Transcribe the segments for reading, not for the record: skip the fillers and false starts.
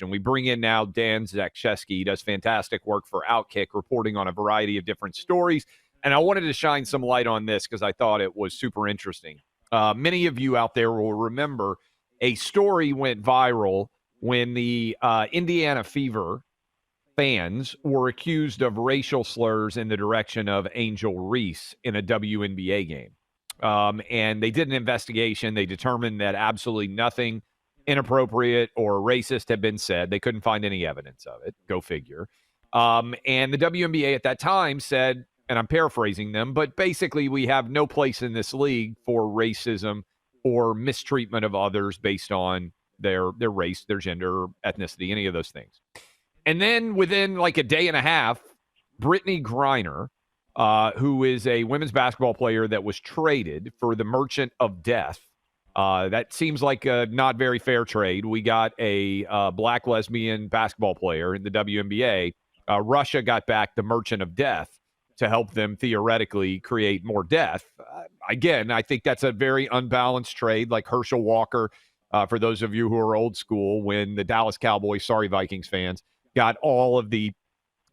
And we bring in now Dan Zaksheske. He does fantastic work for OutKick, reporting on a variety of different stories. And I wanted to shine some light on this because I thought it was super interesting. Many of you out there will remember a story went viral when the Indiana Fever fans were accused of racial slurs in the direction of Angel Reese in a WNBA game. And they did an investigation. They determined that absolutely nothing inappropriate or racist had been said. They couldn't find any evidence of it. Go figure. And the WNBA at that time said, and I'm paraphrasing them, but basically we have no place in this league for racism or mistreatment of others based on their race, their gender, ethnicity, any of those things. And then within like a day and a half, Brittany Griner, who is a women's basketball player that was traded for the Merchant of Death. That seems like a not very fair trade. We got a black lesbian basketball player in the WNBA. Russia got back the Merchant of Death to help them theoretically create more death. Again, I think that's a very unbalanced trade, like Herschel Walker, for those of you who are old school, when the Dallas Cowboys, sorry Vikings fans, got all of the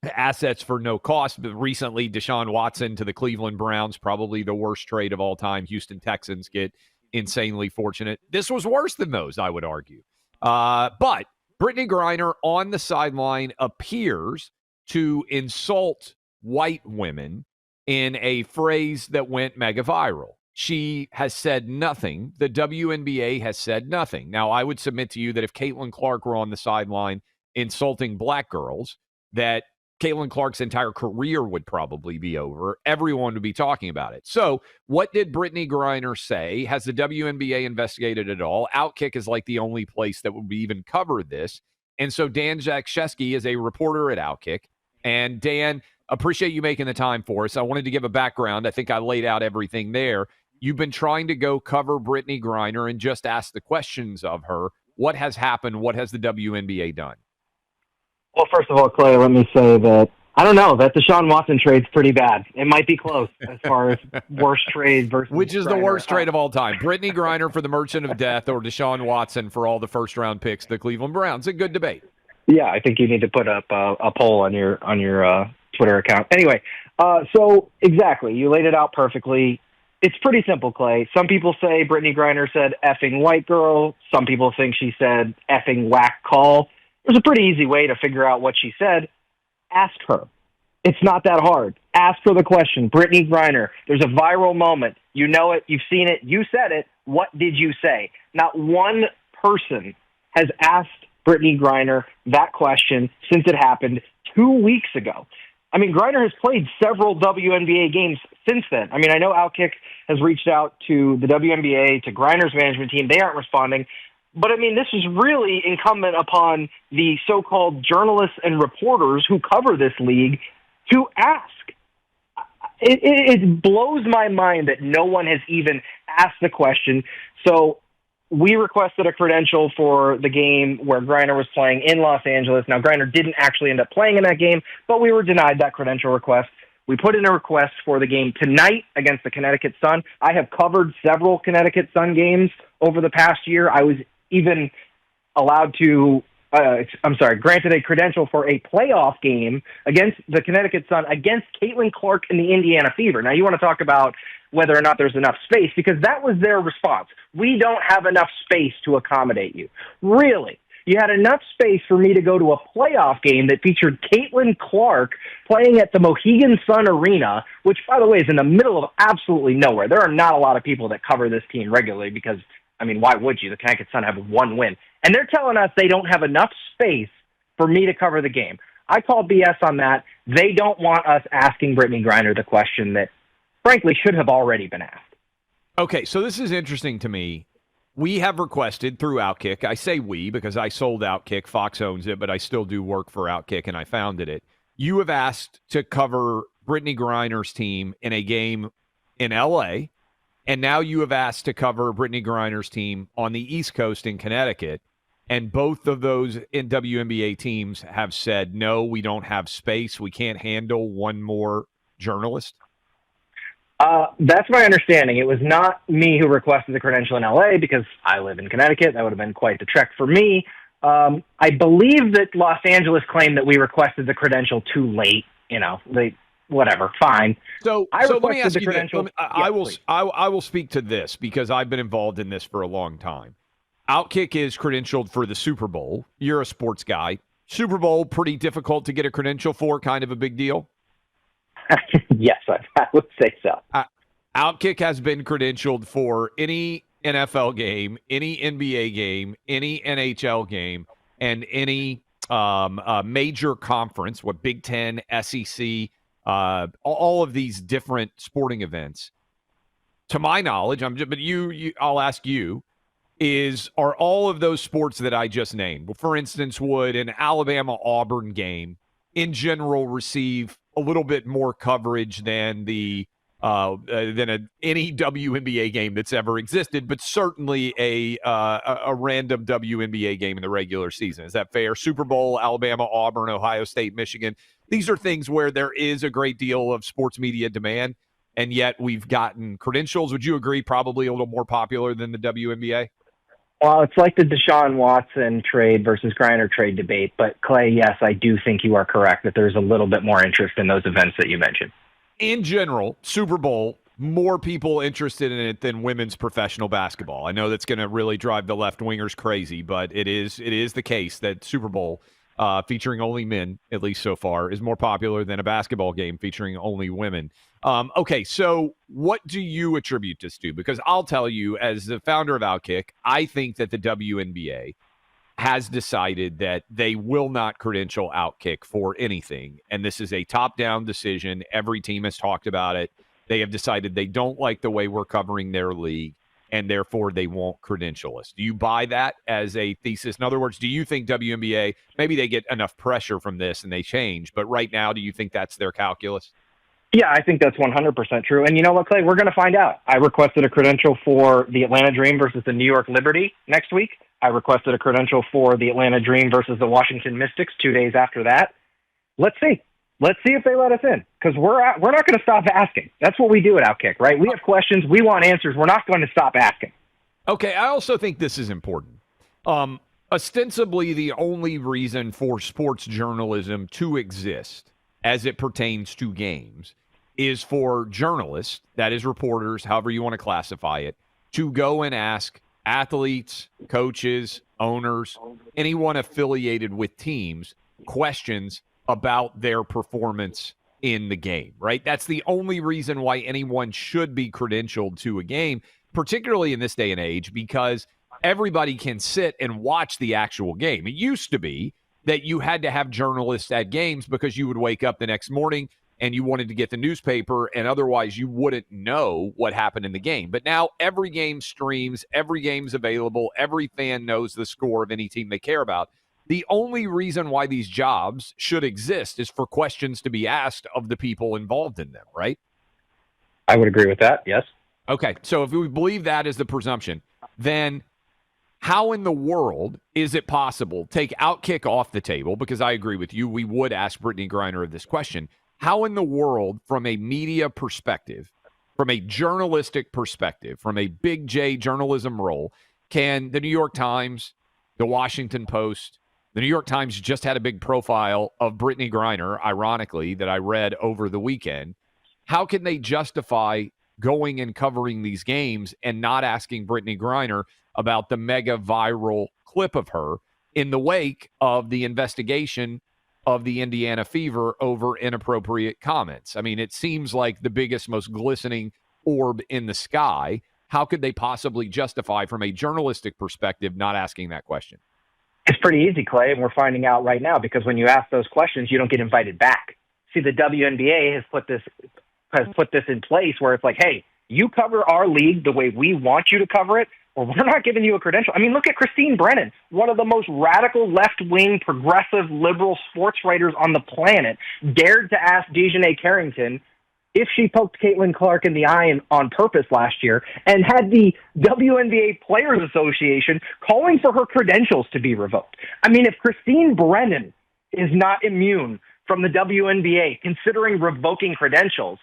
assets for no cost. But recently, Deshaun Watson to the Cleveland Browns, probably the worst trade of all time. Houston Texans get insanely fortunate. This was worse than those, I would argue. But Brittany Griner on the sideline appears to insult white women in a phrase that went mega viral. She has said nothing. The WNBA has said nothing. Now, I would submit to you that if Caitlin Clark were on the sideline insulting black girls, that Caitlin Clark's entire career would probably be over. Everyone would be talking about it. So what did Brittany Griner say? Has the WNBA investigated it all? OutKick is like the only place that would even cover this. And so Dan Zaksheske is a reporter at OutKick. And Dan, appreciate you making the time for us. I wanted to give a background. I think I laid out everything there. You've been trying to go cover Brittany Griner and just ask the questions of her. What has happened? What has the WNBA done? Well, first of all, Clay, let me say that I don't know. That Deshaun Watson trade's pretty bad. It might be close as far as worst trade versus which is Griner. The worst trade of all time. Brittany Griner for the Merchant of Death or Deshaun Watson for all the first-round picks, the Cleveland Browns. A good debate. Yeah, I think you need to put up a poll on your Twitter account. Anyway, so exactly, you laid it out perfectly. It's pretty simple, Clay. Some people say Brittany Griner said effing white girl. Some people think she said effing whack call. There's a pretty easy way to figure out what she said. Ask her. It's not that hard. Ask her the question. Brittany Griner, there's a viral moment. You know it. You've seen it. You said it. What did you say? Not one person has asked Brittany Griner that question since it happened 2 weeks ago. I mean, Griner has played several WNBA games since then. I mean, I know OutKick has reached out to the WNBA, to Griner's management team. They aren't responding. But, I mean, this is really incumbent upon the so-called journalists and reporters who cover this league to ask. It blows my mind that no one has even asked the question. So we requested a credential for the game where Griner was playing in Los Angeles. Now, Griner didn't actually end up playing in that game, but we were denied that credential request. We put in a request for the game tonight against the Connecticut Sun. I have covered several Connecticut Sun games over the past year. I was even allowed to, granted a credential for a playoff game against the Connecticut Sun, against Caitlin Clark and the Indiana Fever. Now, you want to talk about whether or not there's enough space, because that was their response. We don't have enough space to accommodate you. Really? You had enough space for me to go to a playoff game that featured Caitlin Clark playing at the Mohegan Sun Arena, which, by the way, is in the middle of absolutely nowhere. There are not a lot of people that cover this team regularly because, I mean, why would you? The Connecticut Sun have one win. And they're telling us they don't have enough space for me to cover the game. I call BS on that. They don't want us asking Brittany Griner the question that, frankly, should have already been asked. Okay, so this is interesting to me. We have requested through OutKick. I say we because I sold OutKick. Fox owns it, but I still do work for OutKick, and I founded it. You have asked to cover Brittany Griner's team in a game in L.A., and now you have asked to cover Brittany Griner's team on the East Coast in Connecticut, and both of those WNBA teams have said, no, we don't have space. We can't handle one more journalist. That's my understanding. It was not me who requested the credential in L.A. because I live in Connecticut. That would have been quite the trek for me. I believe that Los Angeles claimed that we requested the credential too late. Whatever, fine. So let me ask the you credential. this. I will speak to this because I've been involved in this for a long time. OutKick is credentialed for the Super Bowl. You're a sports guy. Super Bowl, pretty difficult to get a credential for, kind of a big deal? Yes, I would say so. OutKick has been credentialed for any NFL game, any NBA game, any NHL game, and any major conference, what Big Ten, SEC, all of these different sporting events. To my knowledge, I'll ask you, are all of those sports that I just named, for instance, would an Alabama-Auburn game in general receive a little bit more coverage than any WNBA game that's ever existed, but certainly a random WNBA game in the regular season? Is that fair? Super Bowl, Alabama, Auburn, Ohio State, Michigan. These are things where there is a great deal of sports media demand, and yet we've gotten credentials. Would you agree probably a little more popular than the WNBA? Well, it's like the Deshaun Watson trade versus Griner trade debate. But, Clay, yes, I do think you are correct that there's a little bit more interest in those events that you mentioned. In general, Super Bowl, more people interested in it than women's professional basketball. I know that's going to really drive the left-wingers crazy, but it is the case that Super Bowl, featuring only men, at least so far, is more popular than a basketball game featuring only women. Okay, so what do you attribute this to? Because I'll tell you, as the founder of OutKick, I think that the WNBA has decided that they will not credential OutKick for anything, and this is a top-down decision. Every team has talked about it. They have decided they don't like the way we're covering their league, and therefore they won't credential us. Do you buy that as a thesis? In other words, do you think WNBA, maybe they get enough pressure from this and they change, but right now, do you think that's their calculus? Yeah, I think that's 100% true. And you know what, Clay? We're going to find out. I requested a credential for the Atlanta Dream versus the New York Liberty next week. I requested a credential for the Atlanta Dream versus the Washington Mystics 2 days after that. Let's see. Let's see if they let us in, because we're not going to stop asking. That's what we do at OutKick, right? We have questions. We want answers. We're not going to stop asking. Okay, I also think this is important. Ostensibly, the only reason for sports journalism to exist as it pertains to games is for journalists, that is reporters, however you want to classify it, to go and ask athletes, coaches, owners, anyone affiliated with teams questions about their performance in the game, right? That's the only reason why anyone should be credentialed to a game, particularly in this day and age, because everybody can sit and watch the actual game. It used to be that you had to have journalists at games because you would wake up the next morning and you wanted to get the newspaper, and otherwise you wouldn't know what happened in the game. But now every game streams, every game's available, every fan knows the score of any team they care about. The only reason why these jobs should exist is for questions to be asked of the people involved in them, right? I would agree with that, yes. Okay, so if we believe that is the presumption, then how in the world is it possible, take OutKick off the table, because I agree with you, we would ask Brittany Griner of this question, how in the world, from a media perspective, from a journalistic perspective, from a big J journalism role, can the New York Times, the Washington Post, the New York Times just had a big profile of Brittany Griner, ironically, that I read over the weekend. How can they justify going and covering these games and not asking Brittany Griner about the mega viral clip of her in the wake of the investigation of the Indiana Fever over inappropriate comments? I mean, it seems like the biggest, most glistening orb in the sky. How could they possibly justify, from a journalistic perspective, not asking that question? It's pretty easy, Clay, and we're finding out right now, because when you ask those questions, you don't get invited back. See, the WNBA has put this in place where it's like, hey, you cover our league the way we want you to cover it, or we're not giving you a credential. I mean, look at Christine Brennan, one of the most radical left-wing, progressive, liberal sports writers on the planet, dared to ask Dejanay Carrington if she poked Caitlin Clark in the eye on purpose last year, and had the WNBA Players Association calling for her credentials to be revoked. I mean, if Christine Brennan is not immune from the WNBA considering revoking credentials,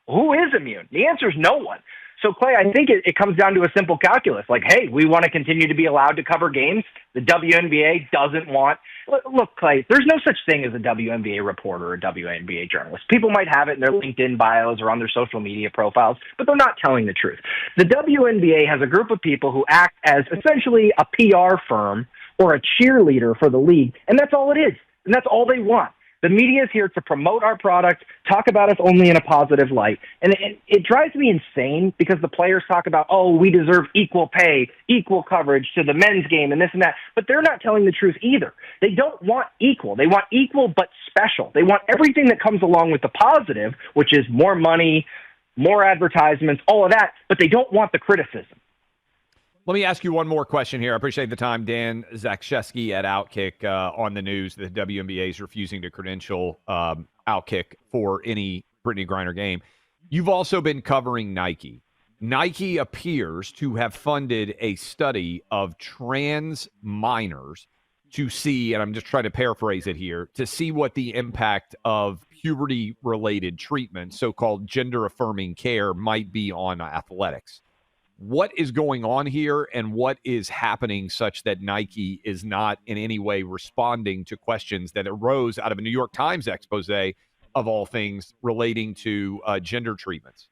who is immune? The answer is no one. So, Clay, I think it comes down to a simple calculus. Like, hey, we want to continue to be allowed to cover games. The WNBA doesn't want. Look, Clay, there's no such thing as a WNBA reporter or a WNBA journalist. People might have it in their LinkedIn bios or on their social media profiles, but they're not telling the truth. The WNBA has a group of people who act as essentially a PR firm or a cheerleader for the league, and that's all it is. And that's all they want. The media is here to promote our product, talk about us only in a positive light. And it drives me insane because the players talk about, oh, we deserve equal pay, equal coverage to the men's game and this and that. But they're not telling the truth either. They don't want equal. They want equal but special. They want everything that comes along with the positive, which is more money, more advertisements, all of that. But they don't want the criticism. Let me ask you one more question here. I appreciate the time, Dan Zaksheske at OutKick on the news. The WNBA is refusing to credential OutKick for any Brittany Griner game. You've also been covering Nike. Nike appears to have funded a study of trans minors to see, and I'm just trying to paraphrase it here, to see what the impact of puberty-related treatment, so-called gender-affirming care, might be on athletics. What is going on here and what is happening such that Nike is not in any way responding to questions that arose out of a New York Times expose of all things relating to gender treatments?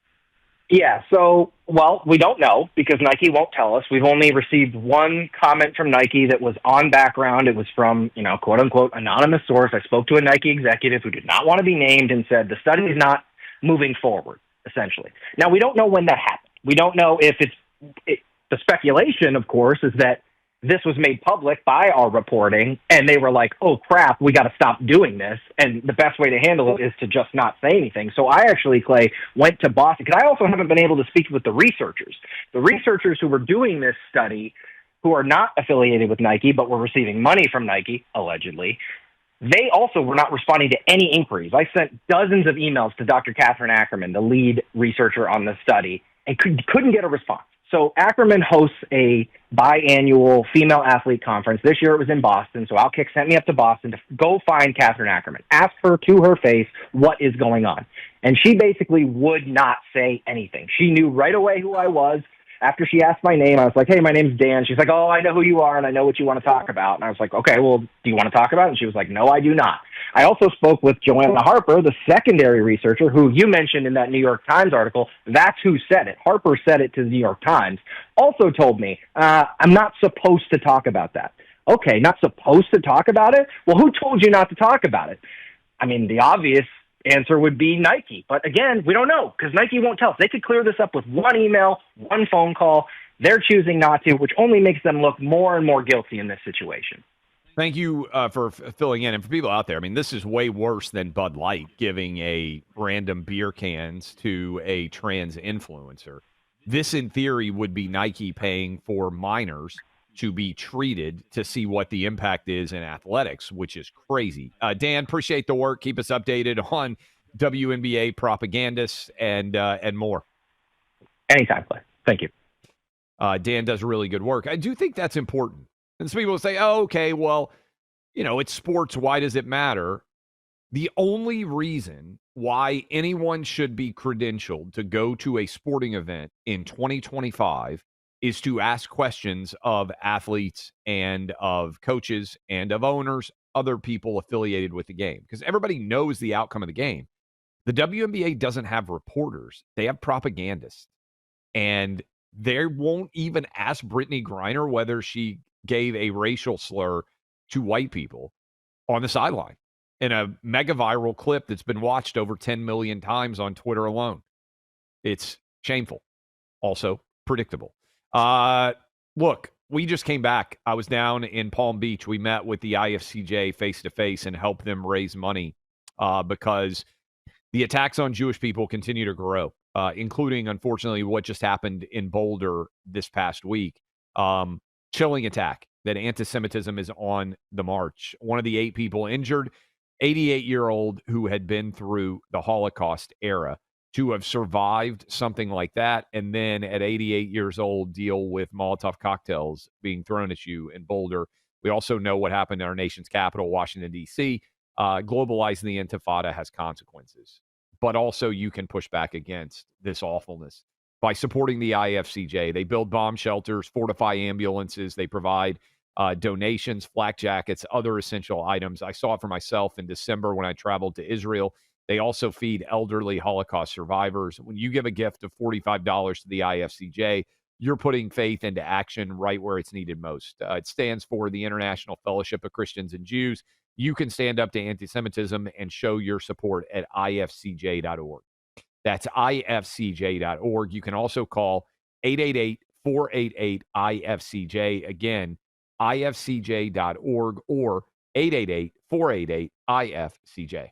Yeah, so, well, we don't know because Nike won't tell us. We've only received one comment from Nike that was on background. It was from, quote unquote, anonymous source. I spoke to a Nike executive who did not want to be named and said the study is not moving forward, essentially. Now, we don't know when that happened. We don't know if the speculation, of course, is that this was made public by our reporting, and they were like, oh, crap, we got to stop doing this, and the best way to handle it is to just not say anything. So I actually, Clay, went to Boston, because I also haven't been able to speak with the researchers. The researchers who were doing this study, who are not affiliated with Nike, but were receiving money from Nike, allegedly, they also were not responding to any inquiries. I sent dozens of emails to Dr. Catherine Ackerman, the lead researcher on the study, and couldn't get a response. So Ackerman hosts a biannual female athlete conference. This year it was in Boston, so OutKick sent me up to Boston to go find Catherine Ackerman, ask her to her face what is going on. And she basically would not say anything. She knew right away who I was. After she asked my name, I was like, hey, my name's Dan. She's like, oh, I know who you are, and I know what you want to talk about. And I was like, okay, well, do you want to talk about it? And she was like, no, I do not. I also spoke with Joanna Harper, the secondary researcher, who you mentioned in that New York Times article. That's who said it. Harper said it to the New York Times. Also told me, I'm not supposed to talk about that. Okay, not supposed to talk about it? Well, who told you not to talk about it? I mean, the obvious answer would be Nike. But again, we don't know because Nike won't tell us. They could clear this up with one email, one phone call. They're choosing not to, which only makes them look more and more guilty in this situation. Thank you for filling in. And for people out there, I mean, this is way worse than Bud Light giving a random beer cans to a trans influencer. This, in theory, would be Nike paying for minors to be treated to see what the impact is in athletics, which is crazy. Dan, appreciate the work. Keep us updated on WNBA propagandists and more. Anytime, Clay. Thank you. Dan does really good work. I do think that's important. And some people will say, oh, okay, well, it's sports. Why does it matter? The only reason why anyone should be credentialed to go to a sporting event in 2025 is to ask questions of athletes and of coaches and of owners, other people affiliated with the game, because everybody knows the outcome of the game. The WNBA doesn't have reporters. They have propagandists. And they won't even ask Brittany Griner whether she gave a racial slur to white people on the sideline in a mega viral clip that's been watched over 10 million times on Twitter alone. It's shameful. Also predictable. Look, we just came back. I was down in Palm Beach. We met with the IFCJ face-to-face and helped them raise money because the attacks on Jewish people continue to grow, including, unfortunately, what just happened in Boulder this past week. Chilling attack that anti-Semitism is on the march. One of the 8 people injured, 88-year-old who had been through the Holocaust era, to have survived something like that, and then at 88 years old, deal with Molotov cocktails being thrown at you in Boulder. We also know what happened in our nation's capital, Washington, D.C. Globalizing the Intifada has consequences, but also you can push back against this awfulness. by supporting the IFCJ. They build bomb shelters, fortify ambulances. They provide donations, flak jackets, other essential items. I saw it for myself in December when I traveled to Israel. They also feed elderly Holocaust survivors. When you give a gift of $45 to the IFCJ, you're putting faith into action right where it's needed most. It stands for the International Fellowship of Christians and Jews. You can stand up to anti-Semitism and show your support at ifcj.org. That's ifcj.org. You can also call 888-488-IFCJ. Again, ifcj.org or 888-488-IFCJ.